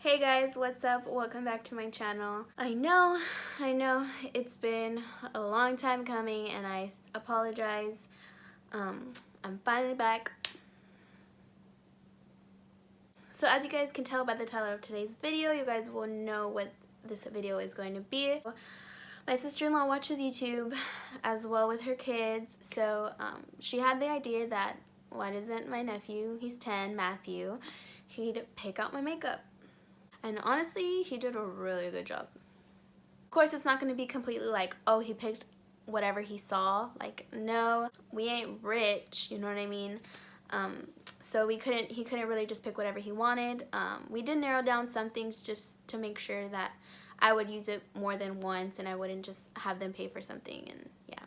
Hey guys, what's up? Welcome back to my channel. I know, it's been a long time coming and I apologize. I'm finally back. So as you guys can tell by the title of today's video, you guys will know what this video is going to be. My sister-in-law watches YouTube as well with her kids, so she had the idea that why doesn't my nephew, he's 10, Matthew, he'd pick out my makeup. And honestly, he did a really good job. Of course, it's not going to be completely like, oh, he picked whatever he saw. Like, no, we ain't rich, you know what I mean? So he couldn't really just pick whatever he wanted. We did narrow down some things just to make sure that I would use it more than once and I wouldn't just have them pay for something, and yeah.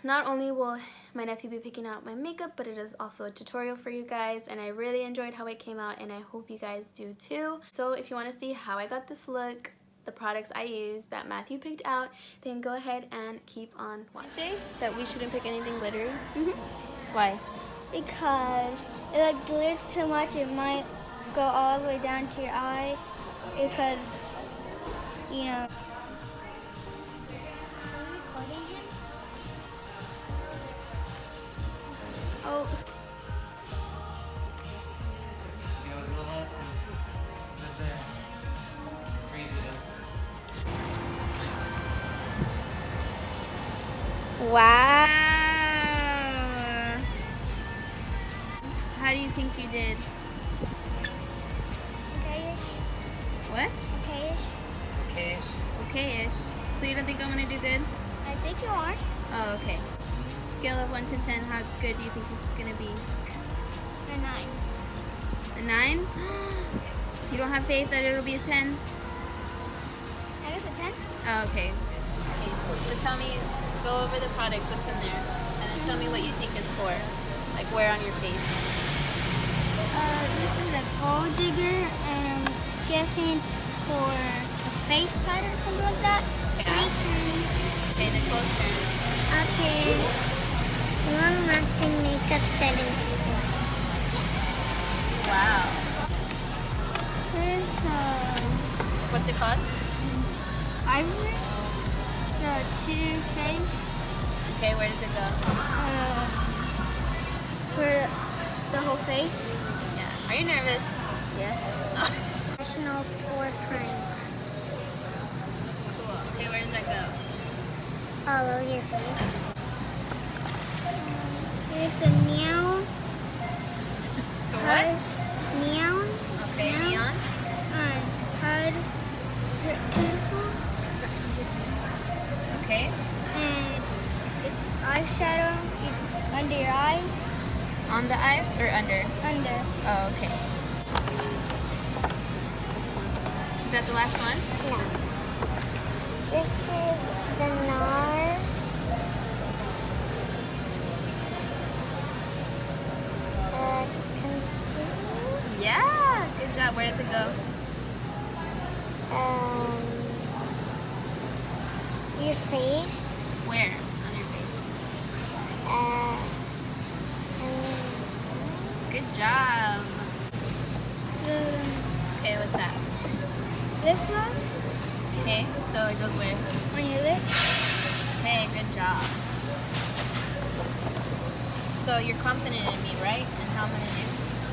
Not only will my nephew be picking out my makeup, but it is also a tutorial for you guys, and I really enjoyed how it came out and I hope you guys do too. So if you want to see how I got this look, the products I used that Matthew picked out, then go ahead and keep on watching. Say that we shouldn't pick anything glittery? Why? Because it like glitters too much, it might go all the way down to your eye because, you know. Oh. Wow. How do you think you did? Okay-ish. What? Okay-ish. Okay-ish. Okay-ish. So you don't think I'm gonna do good? I think you are. Oh, okay. Scale of 1 to 10, how good do you think it's gonna be? A 9. A 9? You don't have faith that it'll be a 10? I guess a 10. Oh, okay. So tell me, go over the products, what's in there, and then tell me what you think it's for. Like where on your face. This is a gold digger, and I'm guessing it's for a face pad or something like that. Yeah. My turn. Okay, Nicole's turn. Okay. Long-lasting makeup setting spray. Wow. Here's What's it called? ivory. The Too Faced. Okay, where does it go? For the whole face. Yeah. Are you nervous? Yes. Professional pore primer. Cool. Okay, where does that go? All over your face. Here's the neon. The what? Neon. Okay, neon. HUD beautiful. Okay. And it's eyeshadow under your eyes. On the eyes or under? Under. Oh, okay. Is that the last one? No. This is the NARS. Concealer. Yeah. Good job. Where does it go? Your face. Where on your face? Good job. Okay, what's that? Lip gloss Okay, so it goes where? on your lips. Okay, good job. So you're confident in me, right? And how I'm gonna do?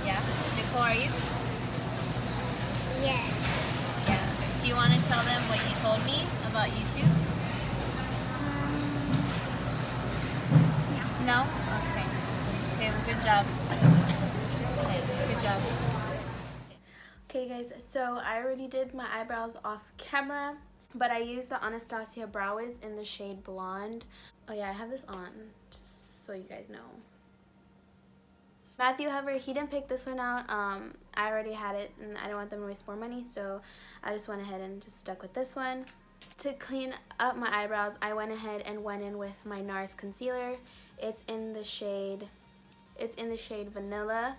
Yeah. Nicole, are you? Yes. Yeah. Do you want to tell them what you told me about YouTube? No? Okay. Okay, well, good job. Okay, good job. Okay guys, so I already did my eyebrows off camera, but I used the Anastasia Brow Wiz in the shade Blonde. Oh yeah, I have this on, just so you guys know. Matthew, however, he didn't pick this one out. I already had it and I didn't want them to waste more money, so I just went ahead and just stuck with this one. To clean up my eyebrows, I went ahead and went in with my NARS concealer. It's in the shade Vanilla.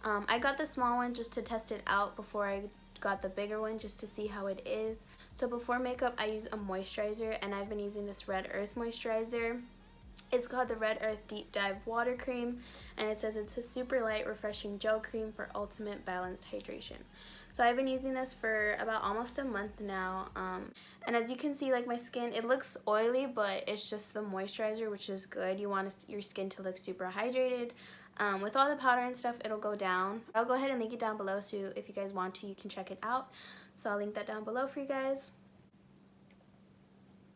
I got the small one just to test it out before I got the bigger one, just to see how it is. So before makeup, I use a moisturizer, and I've been using this Red Earth moisturizer. It's called the Red Earth Deep Dive Water Cream, and it says it's a super light, refreshing gel cream for ultimate balanced hydration. So I've been using this for about almost a month now. And as you can see, like, my skin, it looks oily, but it's just the moisturizer, which is good. You want your skin to look super hydrated. With all the powder and stuff, it'll go down. I'll go ahead and link it down below, so if you guys want to, you can check it out. So I'll link that down below for you guys.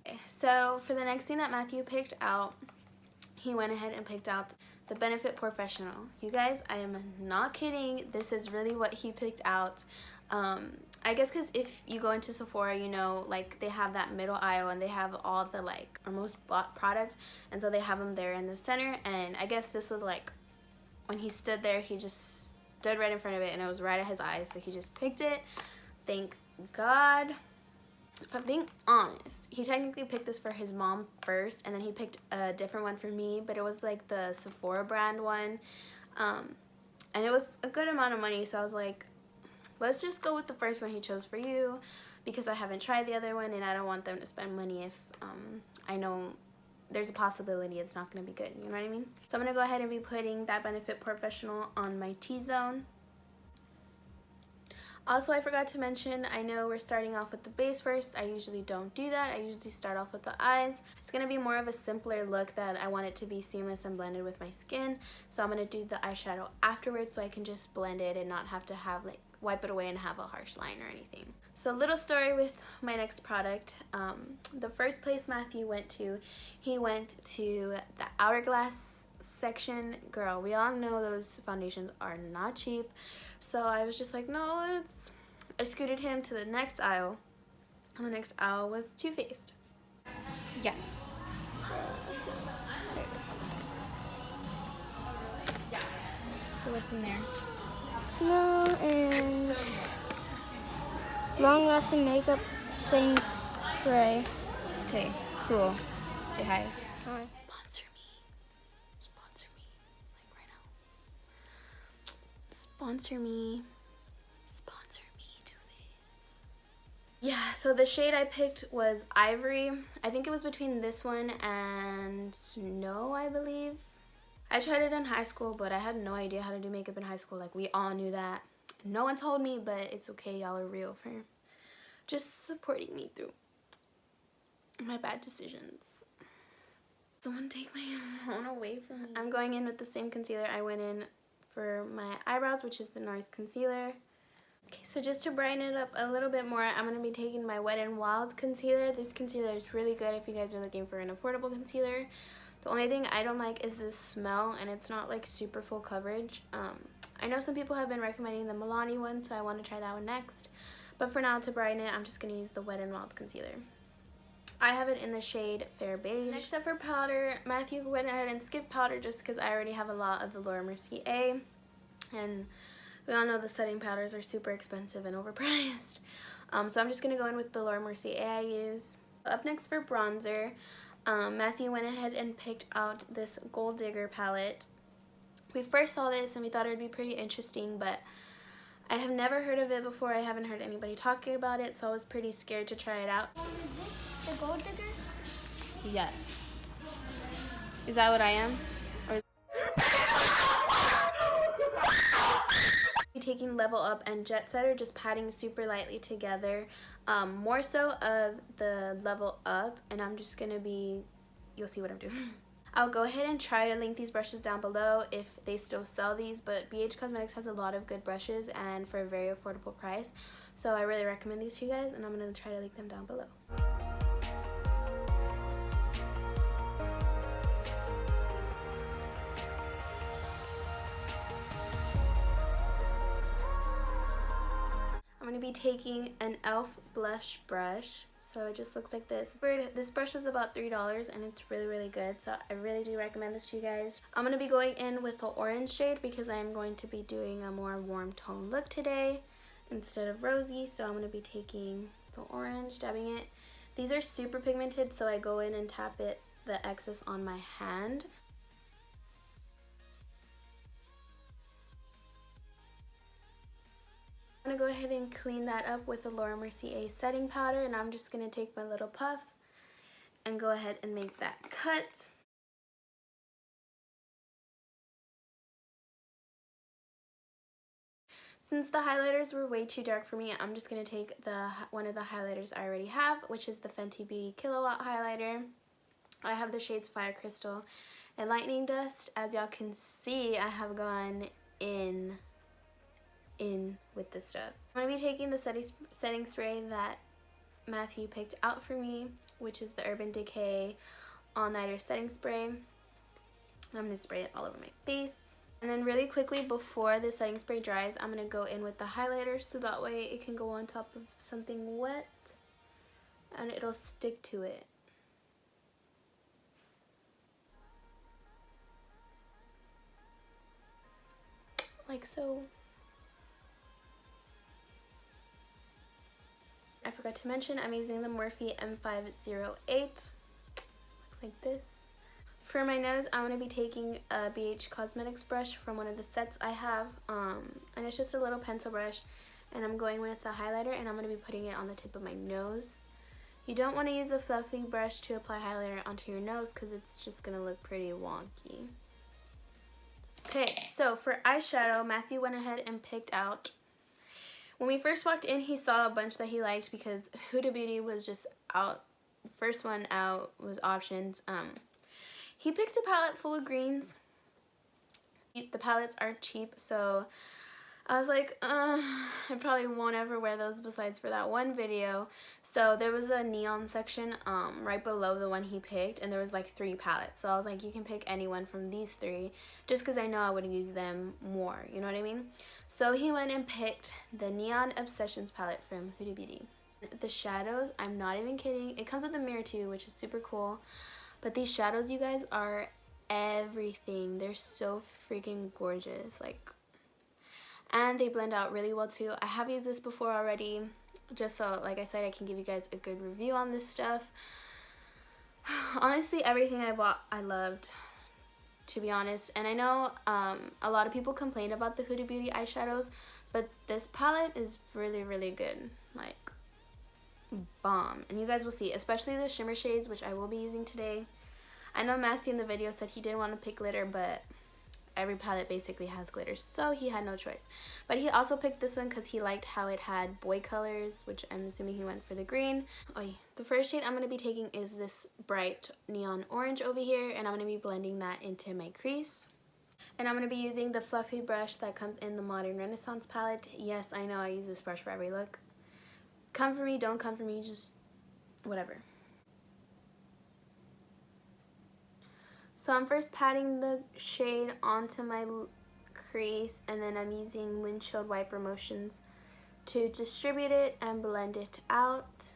Okay, so for the next thing that Matthew picked out, he went ahead and picked out the Benefit Professional. You guys, I am not kidding. This is really what he picked out. I guess because if you go into Sephora, you know, like, they have that middle aisle and they have all the, like, or most bought products, and so they have them there in the center. And I guess this was like, when he stood there, he just stood right in front of it and it was right at his eyes, so he just picked it. Thank God. If I'm being honest, he technically picked this for his mom first, and then he picked a different one for me, but it was like the Sephora brand one, and it was a good amount of money, so I was like, let's just go with the first one he chose for you, because I haven't tried the other one and I don't want them to spend money if I know there's a possibility it's not going to be good, you know what I mean? So I'm going to go ahead and be putting that Benefit Professional on my T-zone. Also, I forgot to mention, I know we're starting off with the base first. I usually don't do that. I usually start off with the eyes. It's going to be more of a simpler look that I want it to be seamless and blended with my skin. So I'm going to do the eyeshadow afterwards so I can just blend it and not have to have, like, wipe it away and have a harsh line or anything. So, little story with my next product. The first place Matthew went to, he went to the Hourglass section. Girl, we all know those foundations are not cheap. So I was just like, no, I scooted him to the next aisle. And the next aisle was Too Faced. Yes. So what's in there? Snow and long-lasting makeup setting spray. Okay, cool. Say hi. Hi. Sponsor me. Sponsor me. Like, right now. Sponsor me. Sponsor me, Too Faced. Yeah, so the shade I picked was Ivory. I think it was between this one and Snow, I believe. I tried it in high school, but I had no idea how to do makeup in high school. Like, we all knew that. No one told me, but it's okay. Y'all are real for just supporting me through my bad decisions. Someone take my phone away from me. I'm going in with the same concealer I went in for my eyebrows, which is the NARS concealer. Okay, so just to brighten it up a little bit more, I'm going to be taking my Wet n Wild concealer. This concealer is really good if you guys are looking for an affordable concealer. The only thing I don't like is the smell, and it's not like super full coverage. I know some people have been recommending the Milani one, so I want to try that one next. But for now, to brighten it, I'm just going to use the Wet n Wild concealer. I have it in the shade Fair Beige. Next up for powder, Matthew went ahead and skipped powder just because I already have a lot of the Laura Mercier. And we all know the setting powders are super expensive and overpriced. So I'm just going to go in with the Laura Mercier I use. Up next for bronzer, Matthew went ahead and picked out this Gold Digger palette. We first saw this and we thought it would be pretty interesting, but I have never heard of it before. I haven't heard anybody talking about it, so I was pretty scared to try it out. The Gold Digger? Yes. Is that what I am? Or taking Level Up and Jet Setter, just patting super lightly together. More so of the Level Up, and I'm just gonna be, you'll see what I'm doing. I'll go ahead and try to link these brushes down below if they still sell these, but BH Cosmetics has a lot of good brushes and for a very affordable price. So I really recommend these to you guys, and I'm going to try to link them down below. I'm going to be taking an e.l.f. blush brush. So it just looks like this. This brush was about $3 and it's really, really good. So I really do recommend this to you guys. I'm going to be going in with the orange shade because I'm going to be doing a more warm tone look today instead of rosy. So I'm going to be taking the orange, dabbing it. These are super pigmented, so I go in and tap the excess on my hand. I'm going to go ahead and clean that up with the Laura Mercier setting powder, and I'm just going to take my little puff and go ahead and make that cut. Since the highlighters were way too dark for me, I'm just going to take one of the highlighters I already have, which is the Fenty Beauty Kilowatt highlighter. I have the shades Fire Crystal and Lightning Dust. As y'all can see, I have gone in with this stuff. I'm going to be taking the setting spray that Matthew picked out for me, which is the Urban Decay All Nighter Setting Spray. I'm going to spray it all over my face. And then really quickly before the setting spray dries, I'm going to go in with the highlighter so that way it can go on top of something wet and it'll stick to it. Like so. I forgot to mention I'm using the Morphe M508. Looks like this. For my nose, I'm going to be taking a BH Cosmetics brush from one of the sets I have. And it's just a little pencil brush. And I'm going with the highlighter and I'm going to be putting it on the tip of my nose. You don't want to use a fluffy brush to apply highlighter onto your nose because it's just going to look pretty wonky. Okay, so for eyeshadow, Matthew went ahead and picked out. When we first walked in, he saw a bunch that he liked because Huda Beauty was just out. First one out was options. He picked a palette full of greens. The palettes aren't cheap, so I was like, I probably won't ever wear those besides for that one video. So there was a neon section right below the one he picked, and there was like 3 palettes. So I was like, you can pick any one from these 3, just because I know I would use them more, you know what I mean? So he went and picked the Neon Obsessions palette from Huda Beauty. The shadows, I'm not even kidding. It comes with a mirror too, which is super cool. But these shadows, you guys, are everything. They're so freaking gorgeous. And they blend out really well too. I have used this before already, just so, like I said, I can give you guys a good review on this stuff. Honestly, everything I bought, I loved, to be honest. And I know a lot of people complain about the Huda Beauty eyeshadows, but this palette is really, really good. Like, bomb. And you guys will see, especially the shimmer shades, which I will be using today. I know Matthew in the video said he didn't want to pick glitter, but every palette basically has glitter, so he had no choice. But he also picked this one because he liked how it had boy colors, which I'm assuming he went for the green. The first shade I'm going to be taking is this bright neon orange over here, and I'm going to be blending that into my crease. And I'm going to be using the fluffy brush that comes in the Modern Renaissance palette. Yes, I know I use this brush for every look. Come for me, don't come for me, just whatever. So I'm first patting the shade onto my crease, and then I'm using windshield wiper motions to distribute it and blend it out.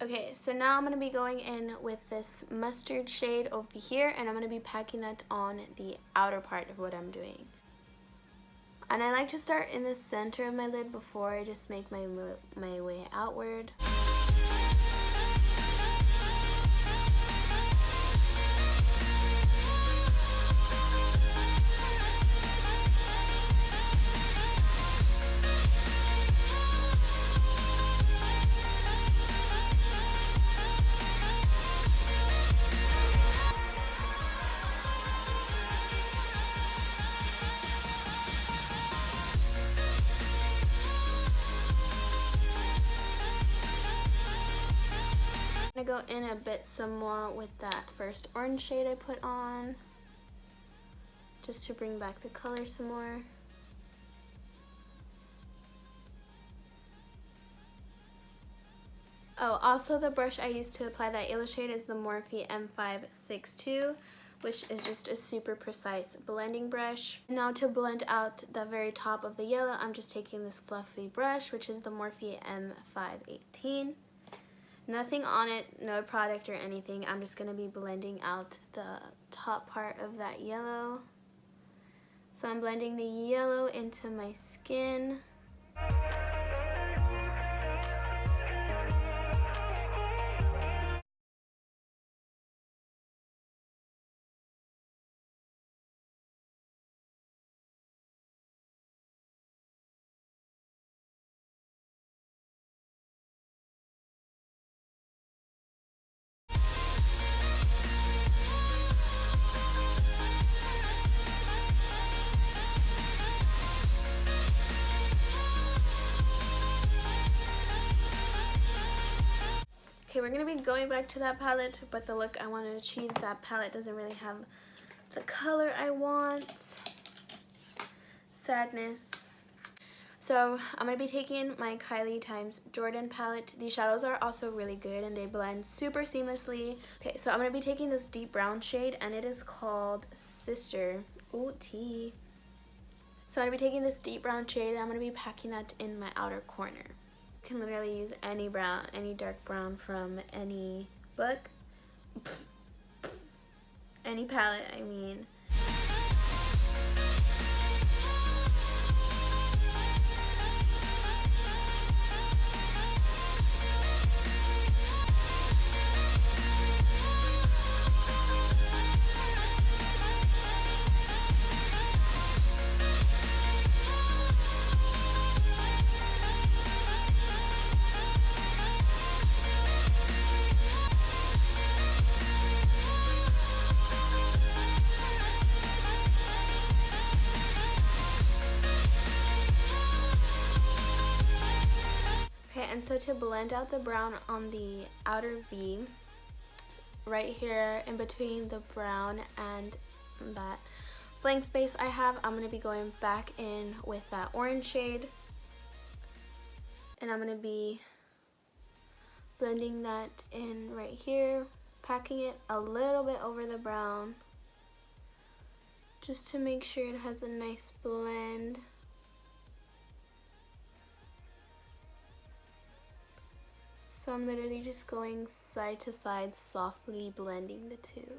Okay, so now I'm going to be going in with this mustard shade over here, and I'm going to be packing that on the outer part of what I'm doing. And I like to start in the center of my lid before I just make my way outward. I'm gonna go in a bit some more with that first orange shade I put on, just to bring back the color some more. Oh, also the brush I used to apply that yellow shade is the Morphe M562, which is just a super precise blending brush. Now to blend out the very top of the yellow, I'm just taking this fluffy brush, which is the Morphe M518. Nothing on it, no product or anything. I'm just going to be blending out the top part of that yellow. So I'm blending the yellow into my skin. Okay, we're going to be going back to that palette, but the look I want to achieve, that palette doesn't really have the color I want. Sadness. So I'm going to be taking my Kylie times Jordan palette. These shadows are also really good and they blend super seamlessly. Okay, so I'm going to be taking this deep brown shade and it is called Sister. Ooh, tea. So I'm going to be taking this deep brown shade and I'm going to be packing that in my outer corner. You can literally use any brown, any dark brown from any book. Any palette, I mean. And so to blend out the brown on the outer V, right here in between the brown and that blank space I have, I'm going to be going back in with that orange shade. And I'm going to be blending that in right here, packing it a little bit over the brown, just to make sure it has a nice blend. So I'm literally just going side to side, softly blending the two.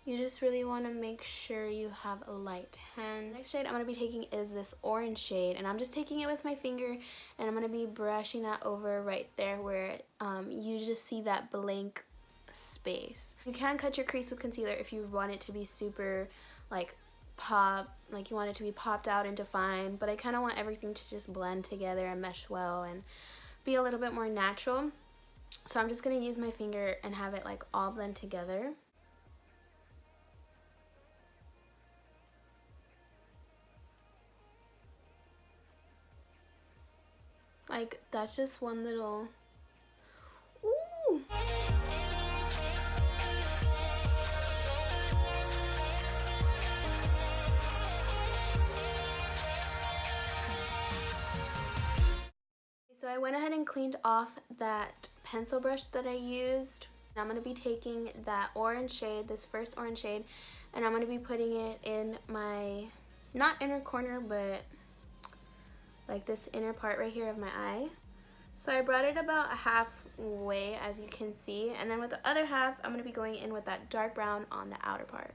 You just really want to make sure you have a light hand. The next shade I'm going to be taking is this orange shade, and I'm just taking it with my finger and I'm going to be brushing that over right there where you just see that blank space. You can cut your crease with concealer if you want it to be super like you want it to be popped out and defined, but I kind of want everything to just blend together and mesh well and be a little bit more natural. So I'm just going to use my finger and have it like all blend together. Like, that's just one little, ooh! So I went ahead and cleaned off that pencil brush that I used. I'm going to be taking that orange shade, this first orange shade, and I'm going to be putting it in my, not inner corner, but like this inner part right here of my eye. So I brought it about halfway, as you can see, and then with the other half, I'm going to be going in with that dark brown on the outer part.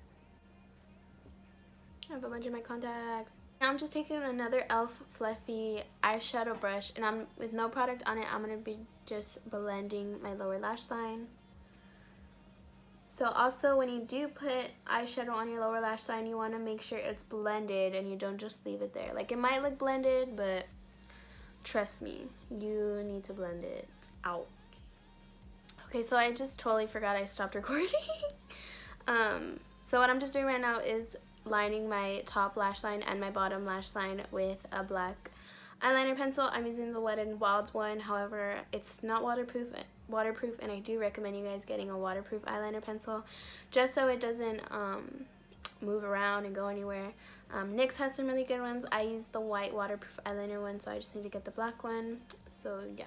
I have a bunch of my contacts. Now I'm just taking another e.l.f. fluffy eyeshadow brush, and I'm with no product on it. I'm going to be just blending my lower lash line. So also when you do put eyeshadow on your lower lash line, you want to make sure it's blended and you don't just leave it there. Like, it might look blended, but trust me, you need to blend it out. Okay, so I just totally forgot I stopped recording. So what I'm just doing right now is lining my top lash line and my bottom lash line with a black eyeliner pencil. I'm using the Wet n Wild one, however it's not waterproof, and I do recommend you guys getting a waterproof eyeliner pencil just so it doesn't move around and go anywhere. NYX has some really good ones. I use the white waterproof eyeliner one, so I just need to get the black one. So yeah.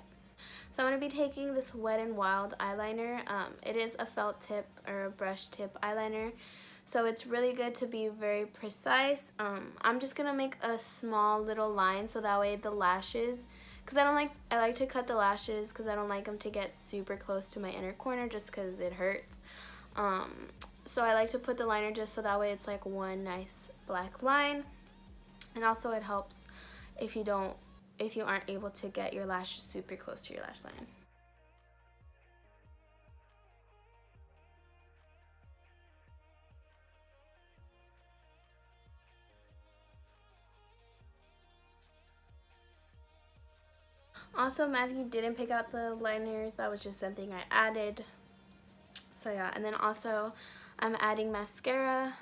So I'm going to be taking this Wet n Wild eyeliner. It is a felt tip or a brush tip eyeliner. So it's really good to be very precise. I'm just gonna make a small little line so that way the lashes, because I like to cut the lashes because I don't like them to get super close to my inner corner just because it hurts. So I like to put the liner just so that way it's like one nice black line. And also it helps if you aren't able to get your lashes super close to your lash line. Also, Matthew didn't pick out the liners. That was just something I added. So yeah, and then also I'm adding mascara.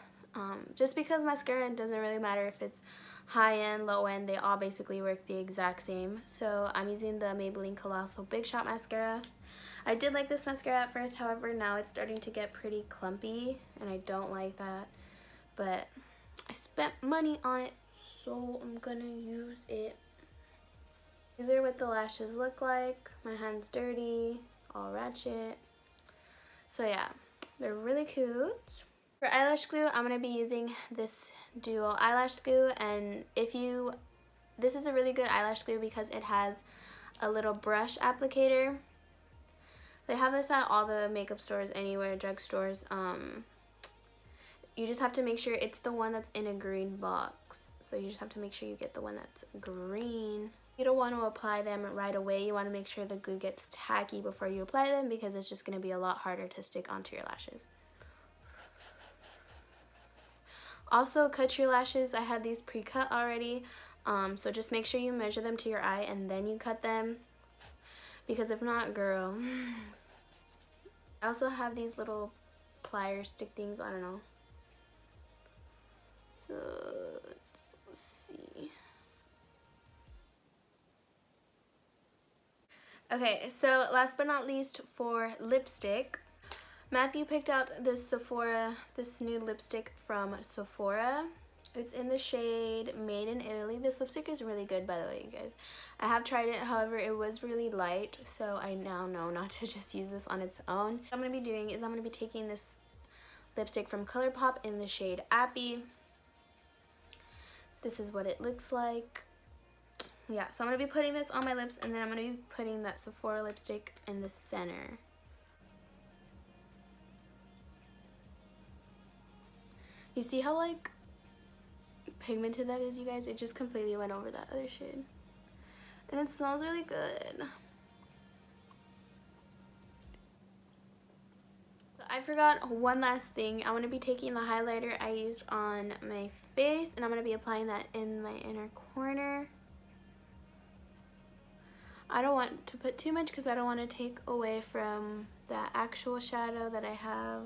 Just because mascara, doesn't really matter if it's high end, low end, they all basically work the exact same. So I'm using the Maybelline Colossal Big Shot Mascara. I did like this mascara at first, however now it's starting to get pretty clumpy and I don't like that. But I spent money on it, so I'm gonna use it. These are what the lashes look like. My hand's dirty, all ratchet. So yeah, they're really cute. For eyelash glue, I'm going to be using this dual eyelash glue, and this is a really good eyelash glue because it has a little brush applicator. They have this at all the makeup stores, anywhere, drugstores. You just have to make sure it's the one that's in a green box. So you just have to make sure you get the one that's green. You don't want to apply them right away. You want to make sure the glue gets tacky before you apply them because it's just going to be a lot harder to stick onto your lashes. Also, cut your lashes. I had these pre-cut already. So just make sure you measure them to your eye and then you cut them. Because if not, girl. I also have these little pliers stick things. I don't know. So, let's see. Okay, so last but not least for lipstick. Matthew picked out this new lipstick from Sephora. It's in the shade Made in Italy. This lipstick is really good, by the way, you guys. I have tried it, however, it was really light, so I now know not to just use this on its own. What I'm going to be doing is I'm going to be taking this lipstick from ColourPop in the shade Appy. This is what it looks like. Yeah, so I'm going to be putting this on my lips, and then I'm going to be putting that Sephora lipstick in the center. You see how, like, pigmented that is, you guys? It just completely went over that other shade. And it smells really good. So I forgot one last thing. I'm going to be taking the highlighter I used on my face, and I'm going to be applying that in my inner corner. I don't want to put too much because I don't want to take away from the actual shadow that I have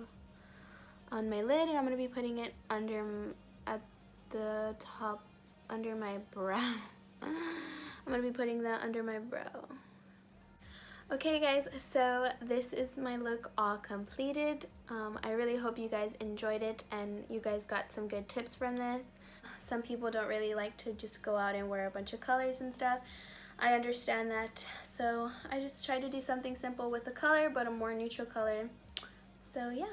on my lid, and I'm going to be putting it at the top under my brow. I'm going to be putting that under my brow. Okay guys, so this is my look all completed. I really hope you guys enjoyed it and you guys got some good tips from this. Some people don't really like to just go out and wear a bunch of colors and stuff. I understand that, so I just tried to do something simple with the color, but a more neutral color. So yeah.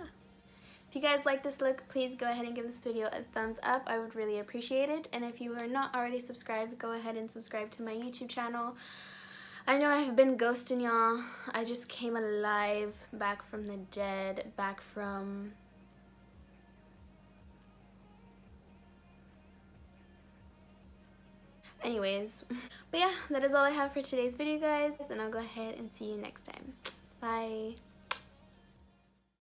If you guys like this look, please go ahead and give this video a thumbs up. I would really appreciate it. And if you are not already subscribed, go ahead and subscribe to my YouTube channel. I know I've been ghosting y'all. I just came alive, back from the dead, back from... Anyways, but yeah, that is all I have for today's video, guys, and I'll go ahead and see you next time. Bye.